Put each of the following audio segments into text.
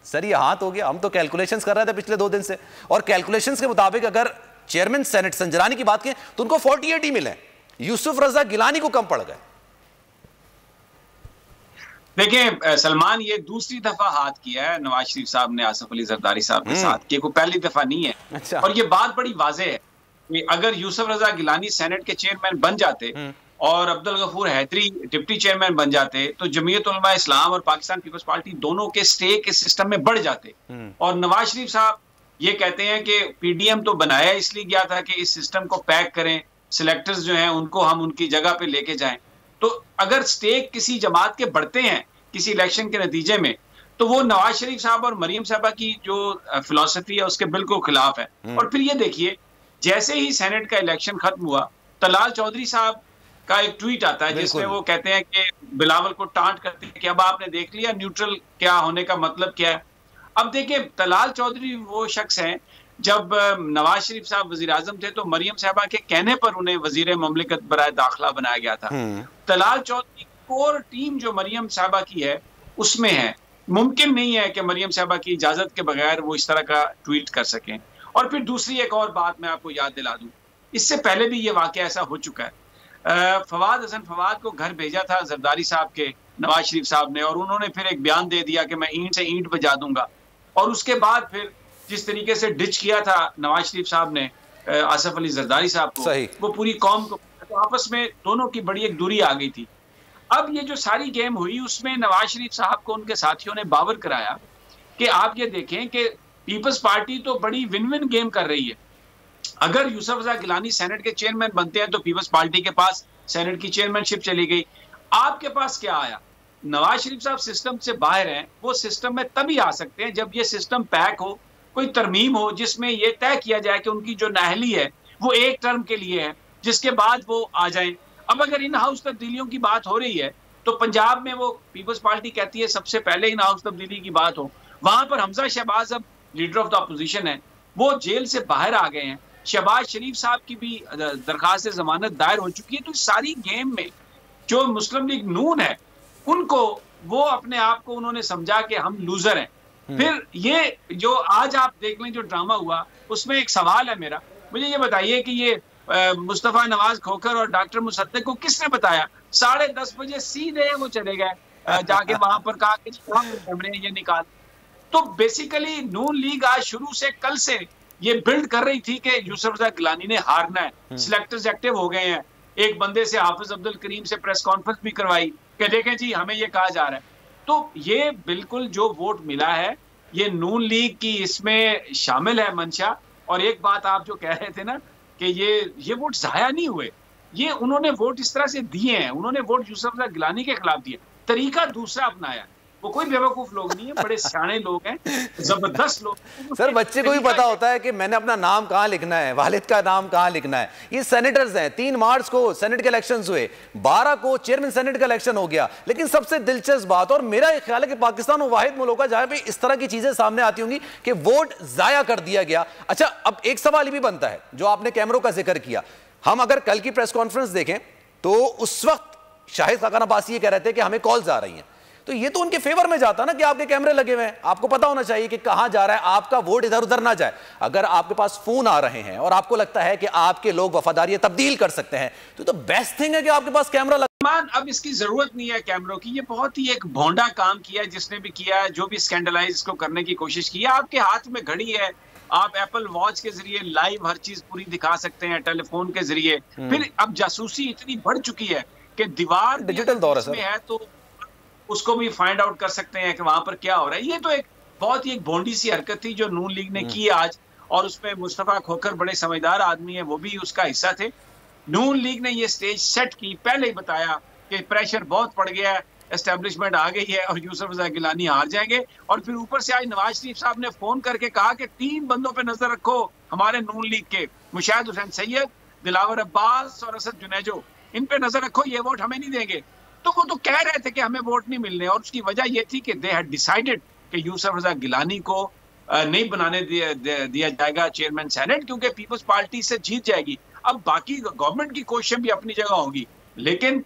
Sir ये हाथ हो गया, हम तो कैलकुलेशंस कर रहे थे पिछले 2 दिन से, और कैलकुलेशंस के मुताबिक अगर चेयरमैन सेनेट संजरानी की बात करें तो उनको 48 ही मिले, यूसुफ रजा गिलानी को कम पड़ गए। देखिए सलमान, ये दूसरी दफा हाथ किया है नवाज शरीफ साहब ने आसिफ अली जरदारी साहब के साथ, कि कोई पहली दफा नहीं है। अच्छा। और ये बात बड़ी वाज़ेह है कि अगर यूसुफ रजा गिलानी सेनेट के चेयरमैन बन जाते और अब्दुल गफूर हैदरी डिप्टी चेयरमैन बन जाते तो जमीयत उलमा इस्लाम और पाकिस्तान पीपल्स पार्टी दोनों के स्टेक इस सिस्टम में बढ़ जाते। और नवाज शरीफ साहब ये कहते हैं कि पीडीएम तो बनाया इसलिए गया था कि इस सिस्टम को पैक करें, सिलेक्टर्स जो हैं उनको हम उनकी जगह पे लेके जाएं। तो अगर स्टेक किसी जमात के बढ़ते हैं किसी इलेक्शन के नतीजे में, तो वो नवाज शरीफ साहब और मरियम साहबा की जो फिलॉसफी है उसके बिल्कुल खिलाफ है। और फिर ये देखिए, जैसे ही सेनेट का इलेक्शन खत्म हुआ, तलाल चौधरी साहब का एक ट्वीट आता है जिसमें वो कहते हैं कि बिलावल को टांट करते हैं कि अब आपने देख लिया न्यूट्रल क्या होने का मतलब क्या है। अब देखिए, तलाल चौधरी वो शख्स हैं, जब नवाज शरीफ साहब वजीर आजम थे तो मरियम साहबा के कहने पर उन्हें वजीर ममलिकत बराए दाखिला बनाया गया था। तलाल चौधरी कोर टीम जो मरियम साहबा की है उसमें है। मुमकिन नहीं है कि मरियम साहबा की इजाजत के बगैर वो इस तरह का ट्वीट कर सकें। और फिर दूसरी एक और बात मैं आपको याद दिला दूं, इससे पहले भी ये वाकया ऐसा हो चुका है। फवाद हसन फवाद को घर भेजा था जरदारी साहब के नवाज शरीफ साहब ने, और उन्होंने फिर एक बयान दे दिया कि मैं ईंट से ईंट बजा दूंगा। और उसके बाद फिर जिस तरीके से डिच किया था नवाज शरीफ साहब ने आसिफ अली जरदारी साहब को, वो पूरी कौम को, तो आपस में दोनों की बड़ी एक दूरी आ गई थी। अब ये जो सारी गेम हुई उसमें नवाज शरीफ साहब को उनके साथियों ने बावर कराया कि आप ये देखें कि पीपल्स पार्टी तो बड़ी विन विन गेम कर रही है। अगर यूसुफ रजा गिलानी सेनेट के चेयरमैन बनते हैं तो पीपल्स पार्टी के पास सेनेट की चेयरमैनशिप चली गई। आपके पास क्या आया? नवाज शरीफ साहब सिस्टम से बाहर हैं, वो सिस्टम में तभी आ सकते हैं जब ये सिस्टम पैक हो, कोई तरमीम हो जिसमें ये तय किया जाए कि उनकी जो नाहली है वो एक टर्म के लिए है, जिसके बाद वो आ जाएं। अब अगर इन हाउस तब्दीलियों की बात हो रही है तो पंजाब में वो पीपल्स पार्टी कहती है सबसे पहले इन हाउस तब्दीली की बात हो। वहां पर हमजा शहबाज अब लीडर ऑफ द अपोजिशन है, वो जेल से बाहर आ गए हैं। शहबाज शरीफ साहब की भी दरखास्त जमानत दायर हो चुकी है। तो सारी गेम में जो मुस्लिम लीग नून है उनको, वो अपने आप को उन्होंने समझा कि हम लूजर हैं। फिर ये जो आज आप देख लें जो ड्रामा हुआ, उसमें एक सवाल है मेरा, मुझे ये बताइए कि ये मुस्तफा नवाज खोखर और डॉक्टर मुसद्दिक को किसने बताया? 10:30 बजे सीधे वो चले गए जाके वहां पर कहा कि हमने ये निकाल। तो बेसिकली नून लीग आज शुरू से, कल से ये बिल्ड कर रही थी कि यूसुफ रजा गिलानी ने हारना है। सिलेक्टर्स एक्टिव हो गए हैं। एक बंदे से हाफिज अब्दुल करीम से प्रेस कॉन्फ्रेंस भी करवाई कि देखें जी हमें ये कहा जा रहा है। तो ये बिल्कुल जो वोट मिला है ये नून लीग की इसमें शामिल है मंशा। और एक बात आप जो कह रहे थे ना कि ये वोट जाया नहीं हुए, ये उन्होंने वोट इस तरह से दिए हैं, उन्होंने वोट यूसुफ रजा गिलानी के खिलाफ दिए, तरीका दूसरा अपनाया। वो कोई बेवकूफ लोग नहीं है, बड़े सियाने लोग हैं, जबरदस्त लोग। सर बच्चे को भी पता होता है कि मैंने अपना नाम कहाँ लिखना है, वालिद का नाम कहाँ लिखना है। ये सेनेटर्स हैं, 3 मार्च को सेनेट के इलेक्शंस हुए, 12 को चेयरमैन सेनेट का इलेक्शन हो गया। लेकिन सबसे दिलचस्प बात, और मेरा ख्याल है कि पाकिस्तान वो वाहिद मुल्क है जहां पे इस तरह की चीजें सामने आती होंगी कि वोट जाया कर दिया गया। अच्छा, अब एक सवाल भी बनता है जो आपने कैमरों का जिक्र किया। हम अगर कल की प्रेस कॉन्फ्रेंस देखें तो उस वक्त शाहिद खाकान अब्बासी ये कह रहे थे कि हमें कॉल्स आ रही हैं, तो ये तो उनके फेवर में जाता ना कि आपके कैमरे लगे हुए हैं, आपको पता होना चाहिए कि कहां जा रहा है, आपका वोट इधर उधर ना जाए। अगर आपके पास फोन आ रहे हैं और आपको लगता है कि आपके लोग वफादारी तब्दील कर सकते हैं तो बेस्ट थिंग है कि आपके पास कैमरा लगा। अब इसकी जरूरत नहीं है कैमरों की। ये बहुत ही एक भोंडा काम किया है जिसने भी किया है, जो भी स्कैंडलाइज को करने की कोशिश की है। आपके हाथ में घड़ी है, आप एप्पल वॉच के जरिए लाइव हर चीज पूरी दिखा सकते हैं, टेलीफोन के जरिए। फिर अब जासूसी इतनी बढ़ चुकी है कि दीवार डिजिटल दौर है तो उसको भी फाइंड आउट कर सकते हैं कि वहां पर क्या हो रहा है। ये तो एक बहुत ही एक भोंडी सी हरकत थी जो नून लीग ने की आज, और उसमें मुस्तफा खोखर बड़े समझदार आदमी है, वो भी उसका हिस्सा थे। नून लीग ने ये स्टेज सेट की, पहले ही बताया कि प्रेशर बहुत पड़ गया है, एस्टेब्लिशमेंट आ गई है और यूसुफ रजा गिलानी हार जाएंगे। और फिर ऊपर से आज नवाज शरीफ साहब ने फोन करके कहा कि 3 बंदों पे नजर रखो हमारे नून लीग के, मुशाहिद हुसैन सैयद, दिलावर अब्बास और असद जुनेजो, इन पे नजर रखो, ये वोट हमें नहीं देंगे। तो वो तो कह रहे थे कि हमें वोट नहीं मिलने, और उसकी वजह ये थी कि दे हैड डिसाइडेड कि यूसुफ रजा गिलानी को नहीं बनाने दिया जाएगा चेयरमैन सेनेट, क्योंकि पीपल्स पार्टी से जीत जाएगी। अब बाकी गवर्नमेंट की कोशिश भी अपनी जगह होगी, लेकिन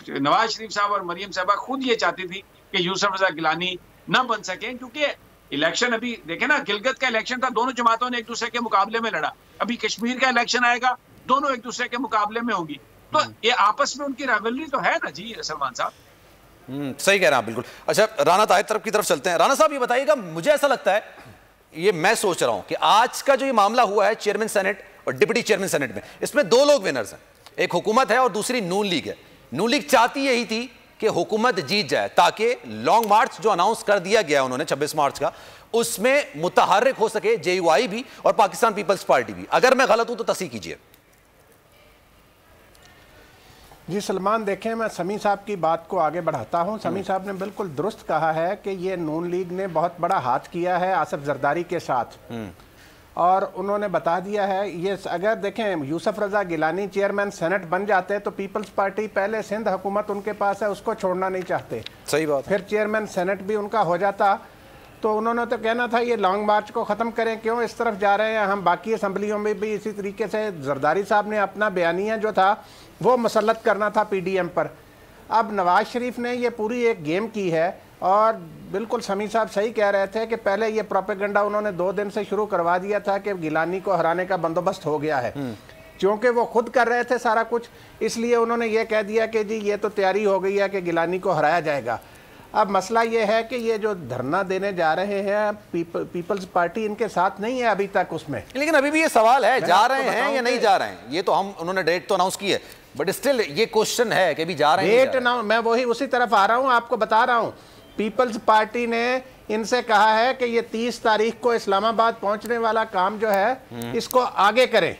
नवाज शरीफ साहब और मरियम साहबा खुद ये चाहती थी कि यूसुफ रजा गिलानी ना बन सके, क्योंकि इलेक्शन अभी देखे ना, गिलगित का इलेक्शन था, दोनों जमातों ने एक दूसरे के मुकाबले में लड़ा। अभी कश्मीर का इलेक्शन आएगा, दोनों एक दूसरे के मुकाबले में होगी। तो ये आपस में उनकी राइवलरी तो है ना जी सलमान साहब। सही कह रहे हैं आप, बिल्कुल। अच्छा, राना ताहिर तरफ की तरफ चलते हैं। राना साहब ये बताइएगा, मुझे ऐसा लगता है, ये मैं सोच रहा हूं कि आज का जो ये मामला हुआ है चेयरमैन सेनेट और डिप्टी चेयरमैन सेनेट में, इसमें दो लोग विनर्स हैं, एक हुकूमत है और दूसरी नून लीग है। नून लीग चाहती यही थी कि हुकूमत जीत जाए ताकि लॉन्ग मार्च जो अनाउंस कर दिया गया उन्होंने 26 मार्च का, उसमें मुतहर्रिक हो सके जेयूआई भी और पाकिस्तान पीपल्स पार्टी भी। अगर मैं गलत हूं तो तस्दीक कीजिए। जी सलमान, देखें, मैं समी साहब की बात को आगे बढ़ाता हूं। समी साहब ने बिल्कुल दुरुस्त कहा है कि ये नून लीग ने बहुत बड़ा हाथ किया है आसिफ जरदारी के साथ, और उन्होंने बता दिया है ये। अगर देखें, यूसुफ रजा गिलानी चेयरमैन सेनेट बन जाते तो पीपल्स पार्टी, पहले सिंध हुकूमत उनके पास है, उसको छोड़ना नहीं चाहते। सही बात। फिर चेयरमैन सेनेट भी उनका हो जाता, तो उन्होंने तो कहना था ये लॉन्ग मार्च को ख़त्म करें, क्यों इस तरफ जा रहे हैं हम। बाकी असम्बलियों में भी इसी तरीके से जरदारी साहब ने अपना बयानिया जो था वो मुसल्लत करना था पीडीएम पर। अब नवाज शरीफ ने ये पूरी एक गेम की है, और बिल्कुल समी साहब सही कह रहे थे कि पहले ये प्रोपेगेंडा उन्होंने 2 दिन से शुरू करवा दिया था कि गिलानी को हराने का बंदोबस्त हो गया है। क्योंकि वो खुद कर रहे थे सारा कुछ, इसलिए उन्होंने ये कह दिया कि जी ये तो तैयारी हो गई है कि गिलानी को हराया जाएगा। अब मसला ये है कि ये जो धरना देने जा रहे हैं पीपल्स पार्टी इनके साथ नहीं है अभी तक उसमें। लेकिन अभी भी ये सवाल है, जा रहे हैं या नहीं जा रहे हैं। ये तो उन्होंने डेट तो अनाउंस की है, बट स्टिल ये क्वेश्चन है कि भी जा रहे हैं। डेट अनाउंस, मैं वही उसी तरफ आ रहा हूँ, आपको बता रहा हूँ। पीपल्स पार्टी ने इनसे कहा है कि ये 30 तारीख को इस्लामाबाद पहुंचने वाला काम जो है इसको आगे करें,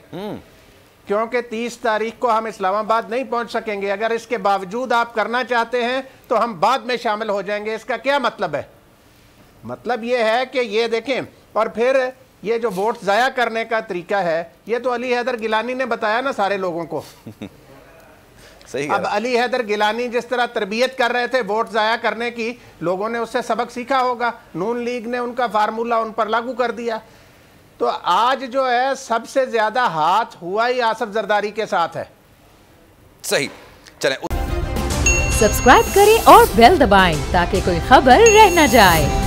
क्योंकि 30 तारीख को हम इस्लामाबाद नहीं पहुंच सकेंगे। अगर इसके बावजूद आप करना चाहते हैं तो हम बाद में शामिल हो जाएंगे। इसका क्या मतलब है? मतलब ये है कि ये देखें, और फिर ये जो वोट ज़ाया करने का तरीका है, ये तो अली हैदर गिलानी ने बताया ना सारे लोगों को। सही। अब अली हैदर गिलानी जिस तरह तरबियत कर रहे थे वोट ज़ाया करने की, लोगों ने उससे सबक सीखा होगा। नून लीग ने उनका फार्मूला उन पर लागू कर दिया। तो आज जो है सबसे ज्यादा हाथ हुआ ही आसिफ जरदारी के साथ है। सही। चलें, सब्सक्राइब करें और बेल दबाएं ताकि कोई खबर रह न जाए।